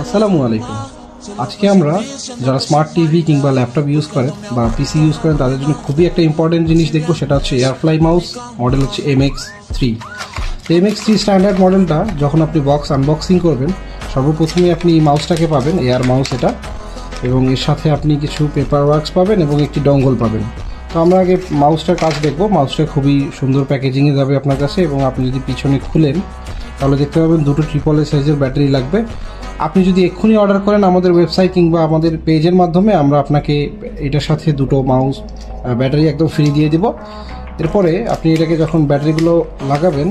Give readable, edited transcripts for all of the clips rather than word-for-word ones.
আসসালামু আলাইকুম। আজকে আমরা যারা স্মার্ট টিভি কিংবা ল্যাপটপ ইউজ করেন বা পিসি ইউজ করেন তাদের জন্য খুবই একটা ইম্পর্টেন্ট জিনিস দেখবো, সেটা হচ্ছে এয়ারফ্লাই মাউস। মডেল হচ্ছে MX3। MX3 স্ট্যান্ডার্ড মডেলটা যখন আপনি বক্স আনবক্সিং করবেন, সর্বপ্রথমে আপনি মাউসটাকে পাবেন, এয়ার মাউস এটা, এবং এর সাথে আপনি কিছু পেপার ওয়ার্কস পাবেন এবং একটি ডঙ্গল পাবেন। তো আমরা আগে মাউসটার কাজ দেখবো। মাউসটা খুবই সুন্দর প্যাকেজিংয়ে যাবে আপনার কাছে, এবং আপনি যদি পিছনে খুলেন তাহলে দেখতে পাবেন দুটো AAA সাইজের ব্যাটারি লাগবে। আপনি যদি এক্ষুনি অর্ডার করেন আমাদের ওয়েবসাইট কিংবা আমাদের পেজের মাধ্যমে, আমরা আপনাকে এটার সাথে দুটো মাউস ব্যাটারি একদম ফ্রি দিয়ে দেব। এরপরে আপনি এটাকে যখন ব্যাটারিগুলো লাগাবেন,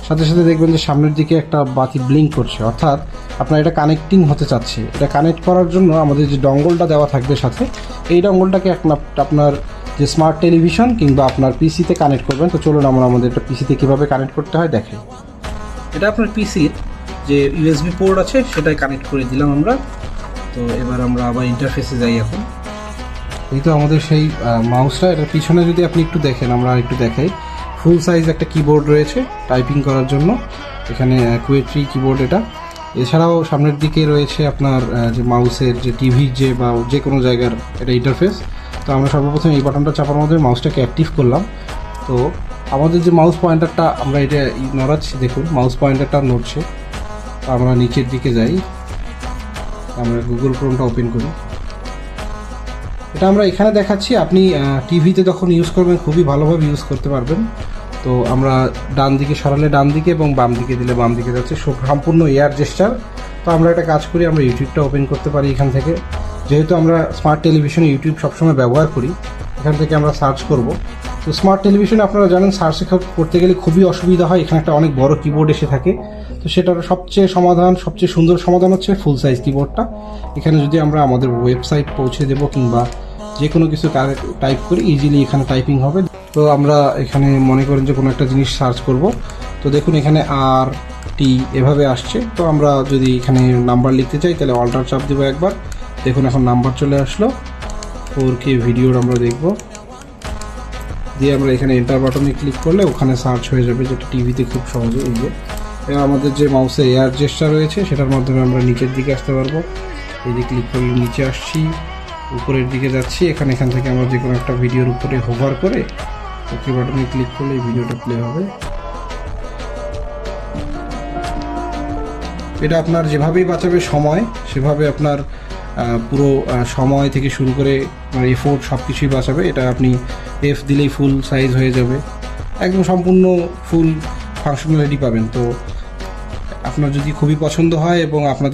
সাথে সাথে দেখবেন যে সামনের দিকে একটা বাতি ব্লিঙ্ক করছে, অর্থাৎ আপনার এটা কানেক্টিং হতে চাচ্ছে। এটা কানেক্ট করার জন্য আমাদের যে ডঙ্গলটা দেওয়া থাকবে সাথে, এই ডঙ্গলটাকে আপনার যে স্মার্ট টেলিভিশন কিংবা আপনার পিসিতে কানেক্ট করবেন। তো চলুন আমরা আমাদের এটা পিসিতে কীভাবে কানেক্ট করতে হয় দেখে। এটা আপনার পিসির যে USB পোর্ট আছে সেটাই কানেক্ট করে দিলাম আমরা। তো এবার আমরা আবার ইন্টারফেসে যাই। এখন এই তো আমাদের সেই মাউসটা। এটার পিছনে যদি আপনি একটু দেখেন, আমরা একটু দেখাই, ফুল সাইজ একটা কিবোর্ড রয়েছে টাইপিং করার জন্য। এখানে কুয়েট্রি কিবোর্ড এটা। এছাড়াও সামনের দিকে রয়েছে আপনার যে মাউসের যে টিভির যে বা যে কোনো জায়গার এটা ইন্টারফেস। তো আমরা সর্বপ্রথম এই বাটনটা চাপার মধ্যে মাউসটাকে অ্যাক্টিভ করলাম। তো আমাদের যে মাউস পয়েন্টারটা আমরা এটা নড়াচ্ছি, দেখুন মাউস পয়েন্টারটা নড়ছে। আমরা নিচের দিকে যাই, আমরা গুগল ক্রোমটা ওপেন করি। এটা আমরা এখানে দেখাচ্ছি। আপনি টিভিতে যখন ইউজ করবেন খুবই ভালোভাবে ইউজ করতে পারবেন। তো আমরা ডান দিকে সরালে ডান দিকে এবং বাম দিকে দিলে বাম দিকে যাচ্ছে, সম্পূর্ণ এয়ার জেস্টার। তো আমরা একটা কাজ করি, আমরা ইউটিউবটা ওপেন করতে পারি এখান থেকে। যেহেতু আমরা স্মার্ট টেলিভিশনে ইউটিউব সবসময় ব্যবহার করি, এখান থেকে আমরা সার্চ করব। তো স্মার্ট টেলিভিশনে আপনারা জানেন সার্চ করতে গেলে খুবই অসুবিধা হয়, এখানে একটা অনেক বড় কিবোর্ড এসে থাকে। তো সেটার সবচেয়ে সুন্দর সমাধান হচ্ছে ফুল সাইজ কিবোর্ডটা। এখানে যদি আমরা আমাদের ওয়েবসাইট পৌঁছে দেবো কিংবা যে কোনো কিছু টাইপ করি, ইজিলি এখানে টাইপিং হবে। তো আমরা এখানে মনে করেন যে কোনো একটা জিনিস সার্চ করব, তো দেখুন এখানে RT এভাবে আসছে। তো আমরা যদি এখানে নাম্বার লিখতে চাই তাহলে অল্টার চাপ দেবো একবার, দেখুন এখন নাম্বার চলে আসলো। 4K ভিডিওর আমরা দেখব, দিয়ে আমরা এখানে এন্টার বাটনে ক্লিক করলে ওখানে সার্চ হয়ে যাবে, যেটা টিভিতে খুব সহজে। এই যে আমাদের যে মাউসে এয়ার জেস্টার রয়েছে সেটার মাধ্যমে আমরা নিচের দিকে আসতে পারবো। এই যে ক্লিক করলে নিচে আসছি, উপরের দিকে যাচ্ছি। এখান থেকে আমরা যে কোনো একটা ভিডিওর উপরে হোভার করে ওকে বাটনে ক্লিক করলে এই ভিডিওটা প্লে হবে। এটা আপনার যেভাবেই বাঁচাবে সময়, সেভাবে আপনার পুরো সময় থেকে শুরু করে এফোর্ট সব কিছুই বাঁচাবে। এটা আপনি F দিলেই ফুল সাইজ হয়ে যাবে, একদম সম্পূর্ণ ফুল ফাংশনালিটি পাবেন। তো আপনার যদি খুবই পছন্দ হয় এবং আপনাদের